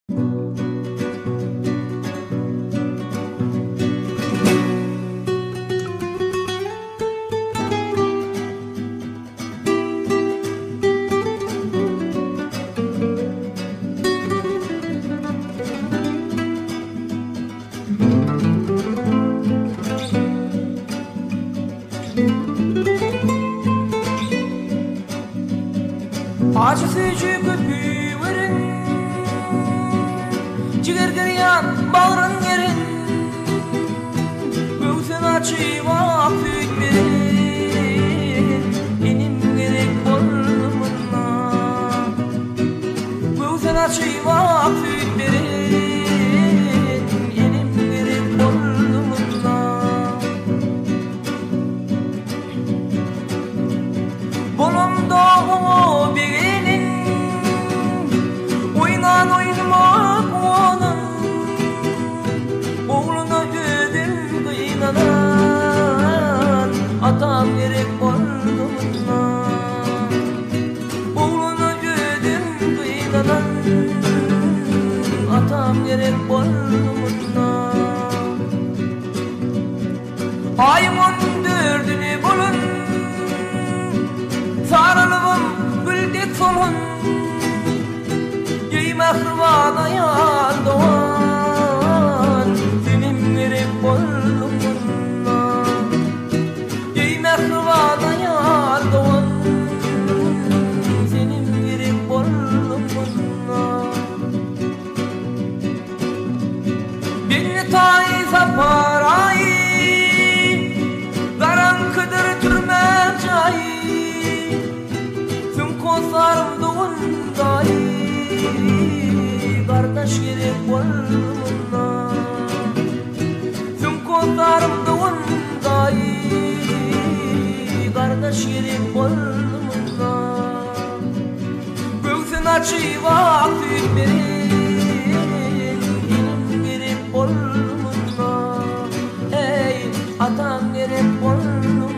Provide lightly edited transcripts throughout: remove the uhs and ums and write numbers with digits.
Acı sücü köpüğü verin, ciğer gıryan bağrın yerin, göğsün açıva süt verin, benim gerek boynumuna. Göğsün açıva süt verin, benim gerek boynumuna. Bolumda o bir oynamak onun oğluna ödüm kıynanan atam gerek boynuna. Oğluna ödüm kıynanan atam gerek boynuna. Ayın 14'ünü bulun, sarılığım güldük solun, Mehrbana yar doğan senin gerek boynuna. Ey mehrbana yar doğan senin gerek boynuna. Beni tayza parayı garankıdır türme cayı, tüm kozlarım doğundayı kardeş gerek boynuna. Tüm kollarım doğundayı kardeş gerek boynuna. Göğsün açıva süt verin, benim gerek boynuna. Ey atam gerek boynuna.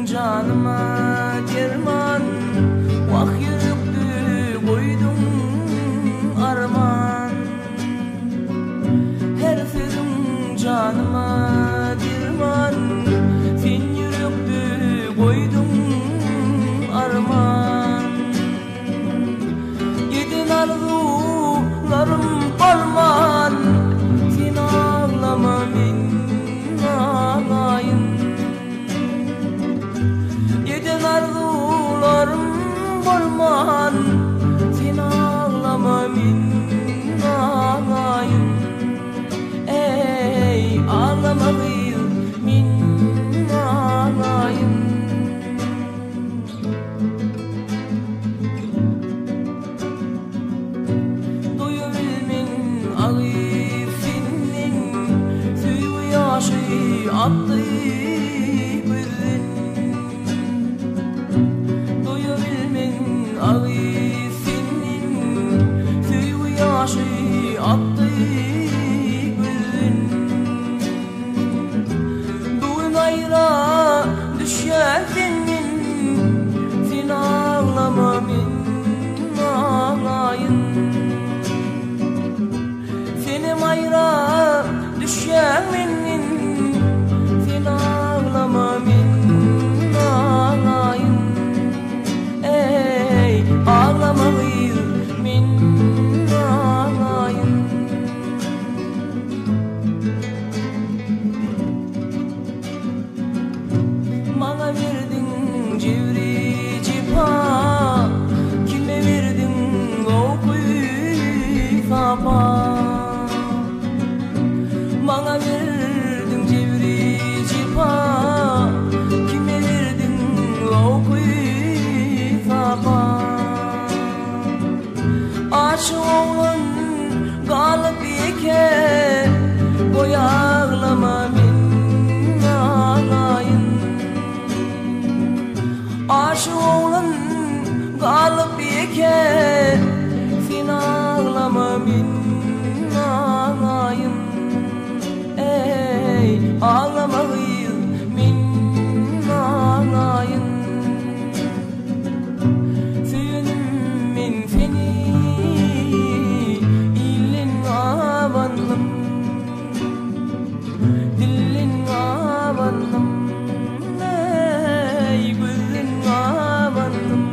Canıma derman, vah yürüktü koydum arman. Her sözüm canıma derman, sen yürüktü koydum arman. Yedin arzularım parman, sen ağlama ben ağlayın. Arzularım bolman, sen ağlama min ağlayın. Ey ağlama min ağlayın. Duyubilmin ağlayıp senin suyu yaşı attı gözün. cevri cipa, kime verdin o kuyfapa. Bana verdin cevri cipa, kime verdin o kuyfapa. Aşık oğlun kalıp iken, boy ağlama min ağlayın. Aşık oğlun kalıp iken, sen ağlama min ağlayın. Ey ağlamayı min ağlayın. Söyünüm min seni ilin avanım, dilin avanım, ey gözün avanım.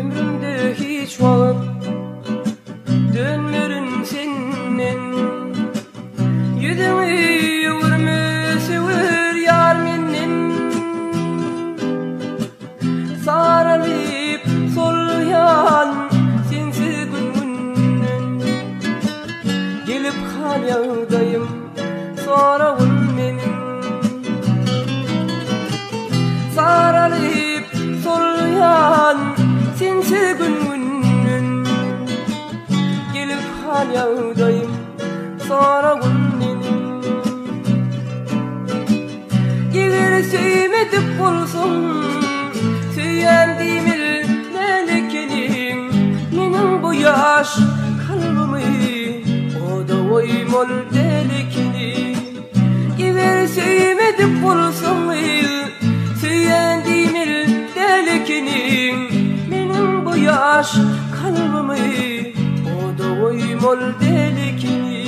Ömrümde hiç vakit dönmürüm senin, yüzünü vurmuş yar menin. Sarılıp soluyan sensiz günün, gelip halyağdayım sorağın menin. Sarılıp soluyan sensiz günün, gelip halyağdayım sorağın menin. Gelir söymedik olsun, söylendiğimil nelikenim. Menin bu yaş kalbimi o da oymol delikini. Gelir söymedik olsun, söylendiğimil delikini. Menin bu yaş kalbimi o da oymol delikini.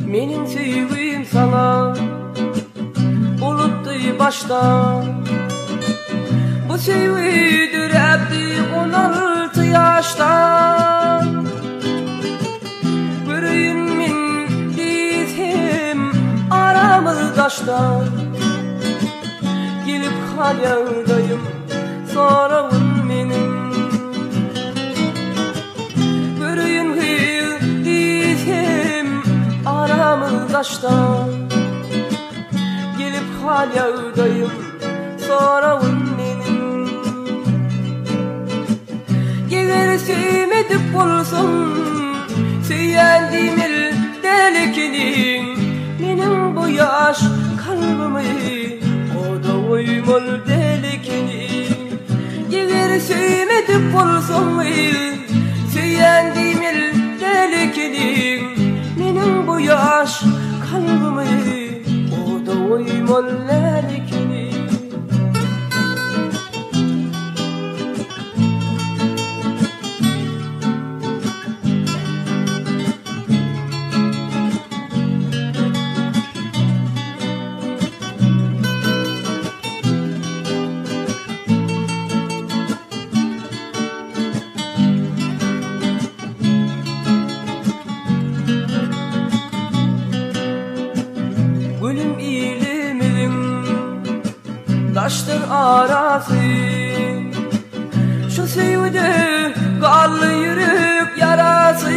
Menin sevgim sana buluttu başta, bu sevgidir hepti 16 yaşta. Göreyim dizim aramız taşta, gelip halyağdayım sorağın menin. Göreyim dizim aramız taşta, gelip halyağdayım sorağın menin. Gelir söymedik olsun, söylendiğimil delikinin. Menin bu yaş kalbimi o da oymol delikinin. Gelir söymedik olsun, söylendiğimil delikinin. Menin bu yaş kalbimi o da oymol delikinin. Gülüm ilimin taştır arası, şu sevdi kanlı yürek yarası.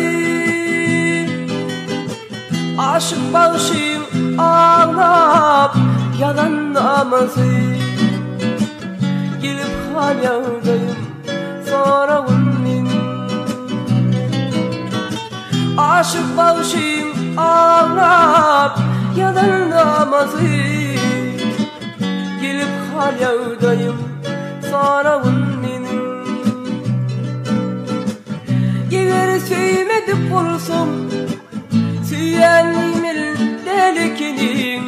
Aşık bağışım ağlap yalanlaması. Gelip hal yağdayım sorağımın. Aşık bağışım ağlap yalanlaması. Gelip hal yağdayım sorağımın. Eğer sevmedip olsam süyenlimin delikinin,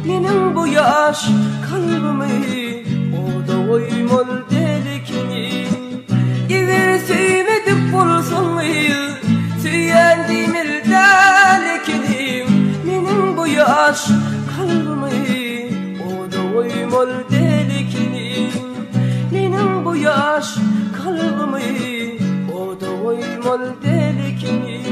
benim bu yaş kalbimi o da oymol delikinin. Eğer sevmedip olsam süyenlimin delikinin, benim bu yaş kalbimi o da oymol delikinin. Benim bu yaş kalbimi o da oymol delikinin.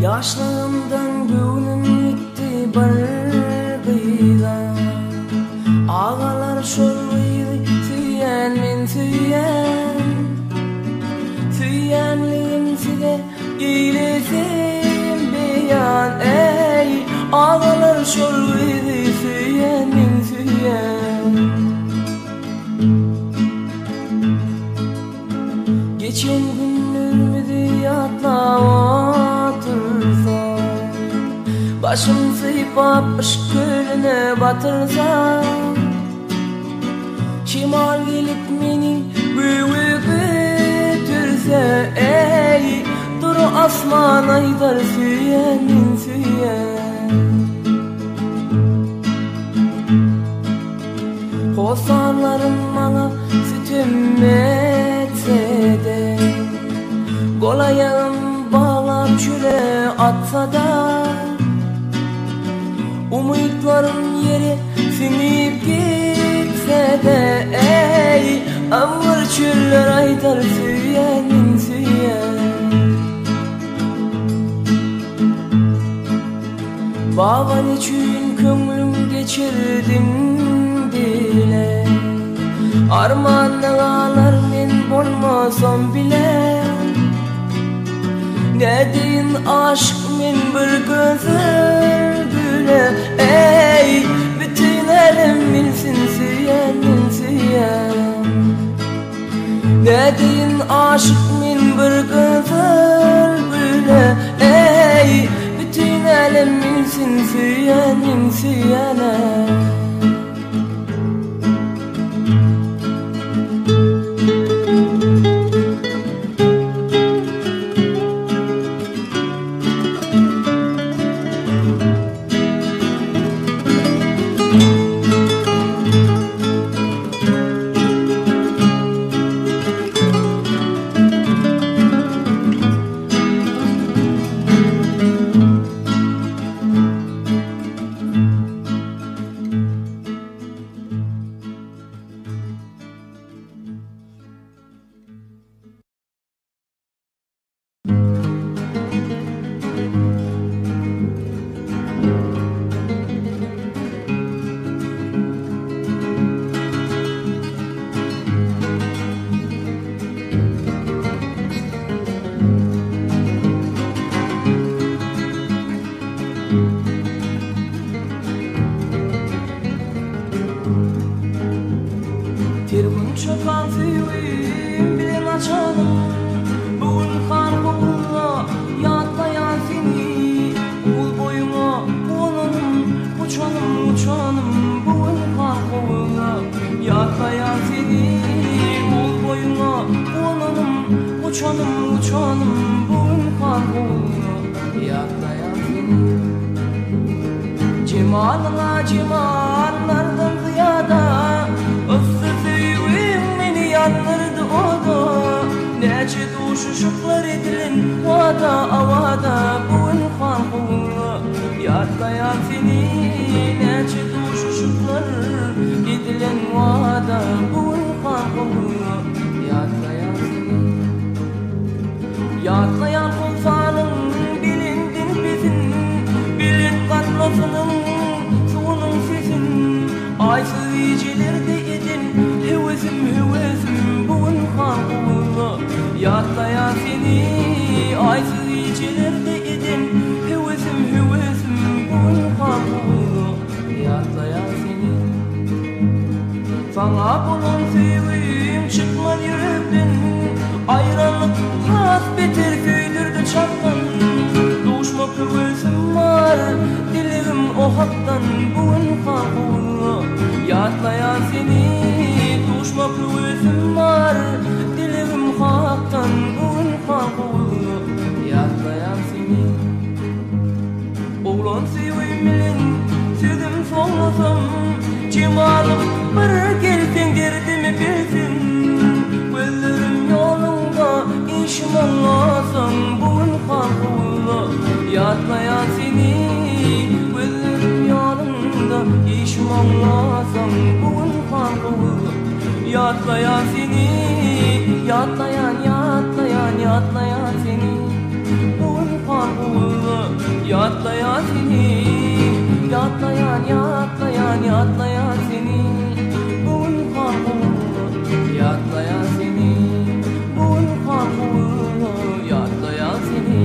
Yaşlarımdan gönlüm gitti bargıyla. Ağalar şorluydu tüyenmin tüyen. Tüyenliğim size iletim beyan. Ey ağalar şorluydu tüyenmin tüyen. Geçen günlerimi yatla otursa, başım sıйпап ışık gölüne batırsa, şimal gelip meni büyük götürse. Ey dur asman ayдар süyenin süyen. Kosarlarım bana sütüm etse de, kol ayağım bağlap çöle atsa da, umutlarım yere sünüp gitse de. Ey ağır çöller ayдар süyenin süyen. Bağan için kömlüm geçirdim bile, armağanlar men bolmasam bile. Ne deyin aşk men bir gözür güle. Ey bütün elim bilsin süyenin süyen. Ne deyin aşk men bir gözür güle. Ey bütün elim bilsin süyenin süyene. şanım bugün kalbulu yaklayan seni. Cemalına cemallardan ziyada ıssız yüreğim beni yandırdı oda. Nece duşuşuklar edilen vada avada bugün kalbulu yaklayan seni. Nece duşuşuklar edilen vada bugün kalbulu yaklayan seni. Yatlayan kulsanın bilindin bizim, bilin katlasının suğunun sesin. Aysız icelerde edin hevesim hevesim bugün kalbulu yatlayan seni. Aysız icelerde edin hevesim hevesim bugün kalbulu yatlayan seni. Sana bunun seveyim çıkmaz yürekten, ayrılık has beter köydürdü çaptan. Doğuşmak hevesim var dilerim o haktan bugün kalbulu yatlayan seni. Doğuşmak hevesim var dilerim haktan bugün kalbulu yatlayan seni. Oğlan seveyim bilen sözüm soğlasam, cemalım bir gelsen derdimi bilsin. Gözlerim yolunda işim olmasam bugün kalbulu yatlayan seni. Gözlerim yolunda işim olmasam bugün kalbulu yatlayan seni. Yatlayan yatlayan yatlayan seni bugün kalbulu yatlayan seni. Yatlayan yatlayan yatlayan seni bugün kalbulu yatlayan seni. Bugün kalbulu yatlayan seni.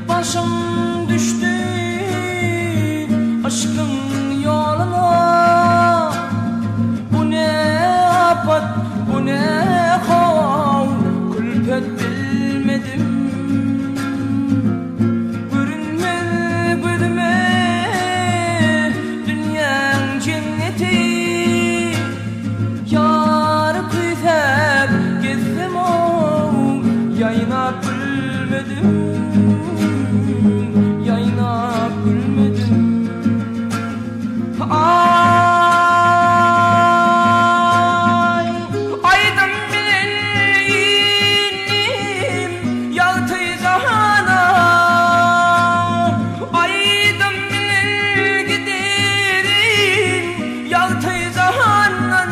Başım düştü aşkın yoluna. Bu ne afet, bu ne hav, külfet bilmedim. Görünmez gözüme dünyanın cenneti. Yarı kıysak gezsem o yayına bilmedim. Ay, aydım bileyim yaltı zahana. Aydım bileyim giderim yaltı zahanan.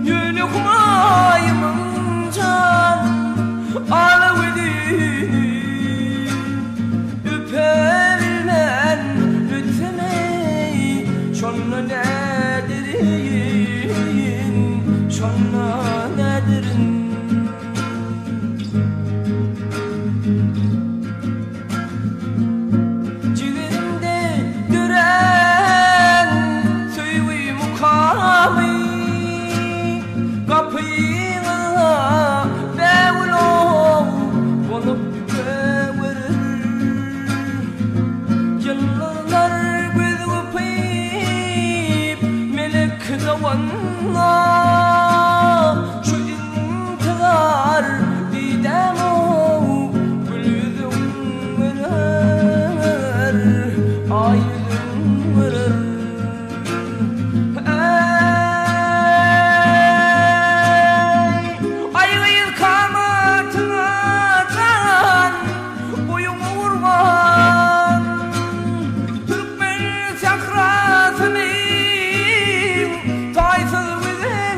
Yönü kumayımın can ağlavedim. Öperilmen lütfemeyi şonla nedirin, şonla nedirin. Ciğerimde gören söyleyi mukavi kapıyla bevlom konup zamanla şu intihar didem o gülüdüm verer ayrım verer. Ay ayıl kamatına can boyun vurman. Türkmen sakrasını taysız bize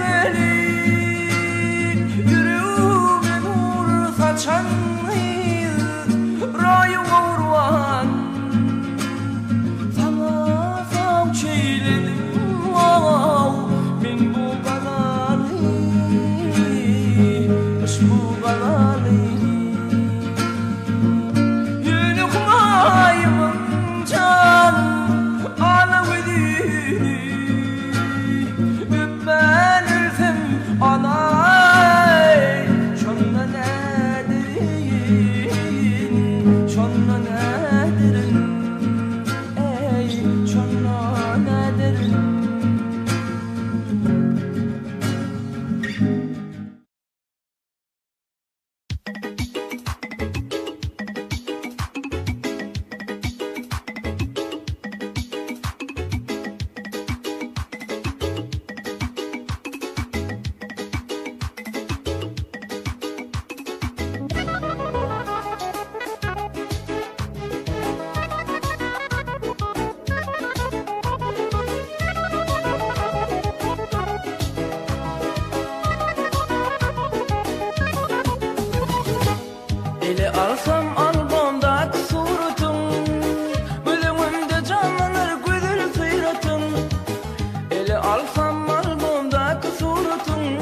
alsam albomda suratın, gözümde canlanır güzel sıratın. Ele alsam albomda suratın,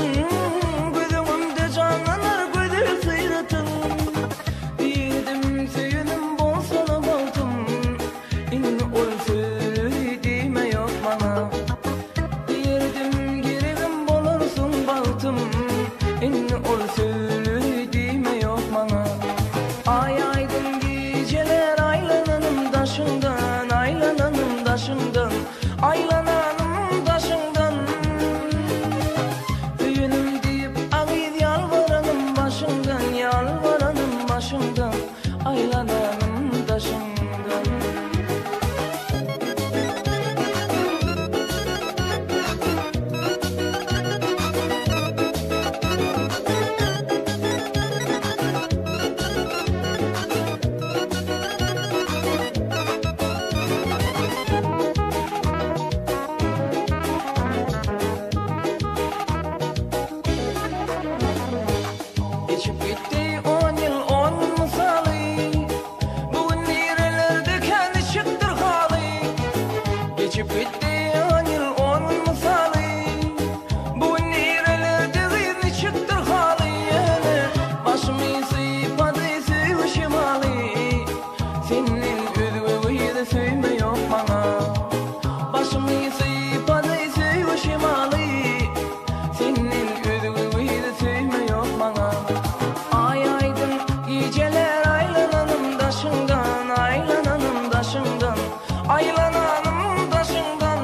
gözümde canlanır güzel sıratın. Dedim söyünüm bolsana baltım, inni ol söylediğime yok bana. Dedim girevim bolarsun baltım, inni ol söylediğime yok bana. Ay aydın geceler aylananım daşından, aylananım daşından, aylananım daşından. Düğünüm deyip ağıydı yalvaranım başından, yalvaranım başından, aylananım daşından. Geçip gitti 10 yıl 10 misali, bugün nerelerde kendi çıktır hali. Geçip gitti 10 yıl 10 misali, bugün nerelerde gizli çıktır hali. Başımı sıйpadı sevişim hali, senin üzgünü de söyleme yok bana. Başımı sıйpadı sevişim hali, senin üzgünü de söyleme yok bana. Ay aydın geceler aylananım daşından, aylananım daşından, aylananım daşından.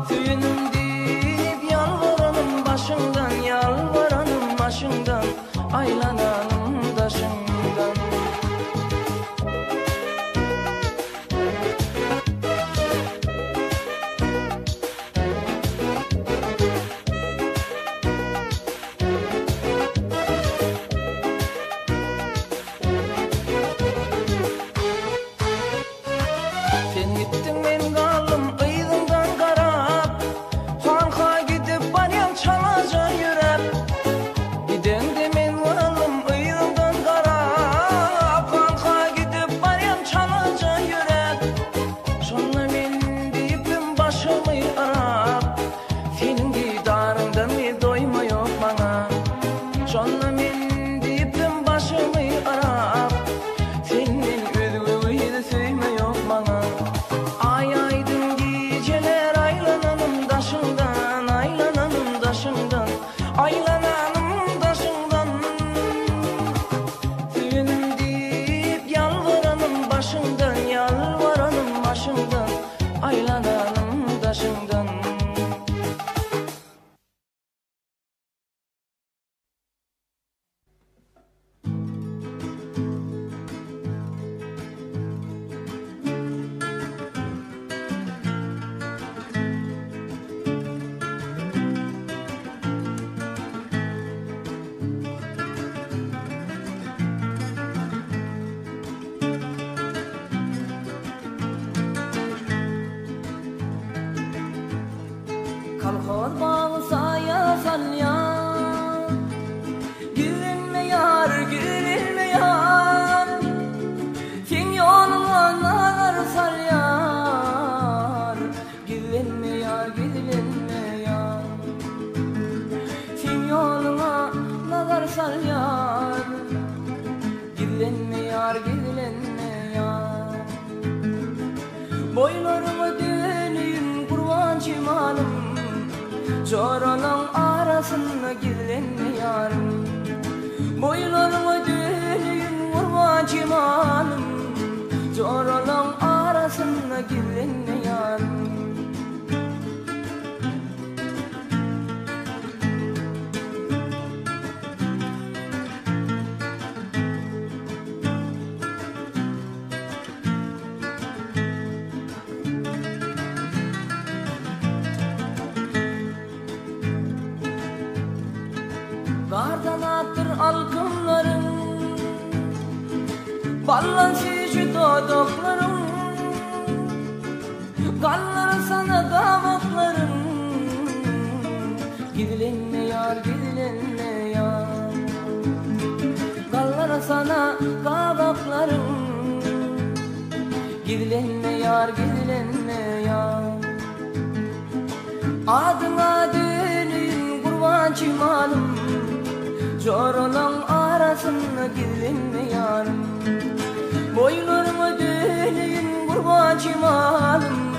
Söyünüm deyip yalvaranım başından, yalvaranım başından, aylananım daşından. Sen gittin men kaldım ıydından karap, Hanka gidip baryam çalaca yürep. Giden de men kaldım ıydından karap, Hanka gidip baryam çalaca yürep. Şonla men deyipim başımı arap, senin didarından mi doyma yok bana. Şonla men deyipim başımı arap, senin üzgünü de söyleme yok bana. Ay aydın geceler aylananım daşından, aylananım daşından, aylananım daşından. Söyünüm deyip yalvaranım başından, yalvaranım başından, aylananım daşından. Kalkar bağı saya salyan, güvenme yar, güvenme yar. Sen yoluna nazar salyar, güvenme yar, güvenme yar. Sen yoluna nazar salyar, güvenme yar, güvenme yar. Boylarıma döneyim kurban cimalım, çoralan arasında gizlenme yarım. Boylarıma döneyim kurban cimalım, çoralan arasında gizlenme yarım. Kardan attır alkımlarım, ballan süzü dodoklarım, kalları sana davaklarım. Gidilenme yar, gidilenme yar, kalları sana kabaklarım. Gidilenme yar, gidilenme yar. Adına dönün kurban çimalım, çoralan arasında gidilenme yarım. Boylarıma dönün kurban çimalım,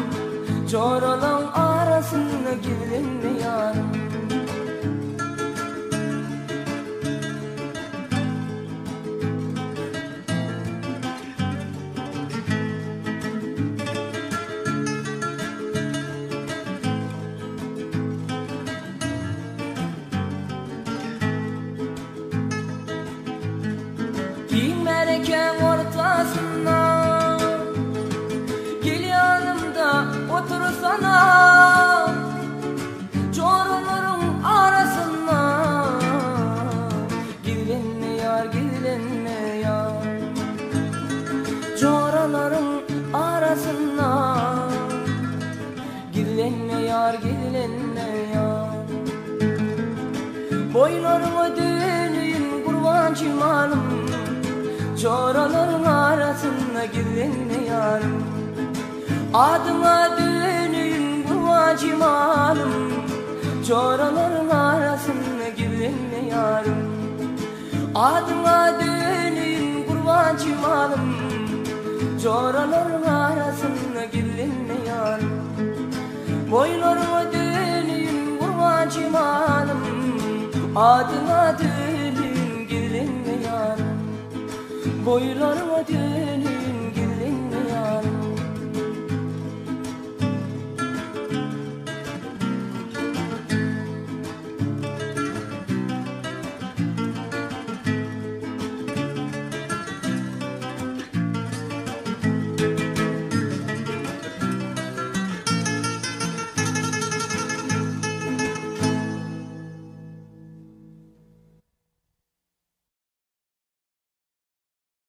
çoralan arasında gidilenme yarım. Mereken ortasında gel yanımda otursana, çoraların arasında gidilenme yar, gidilenme yar. Çoraların arasında gidilenme yar, gidilenme yar. Boylarıma dönün kurban çimalım, çoraların arasında gidilenme yarım. Adıma dönün kurban çimalım, çoraların arasında gidilenme yarım. Adıma dönün kurban çimalım, çoraların arasında gidilenme yarım. Boylarıma dönün kurban çimalım, adıma dönün gidilenme yarım. Boylarıma dönün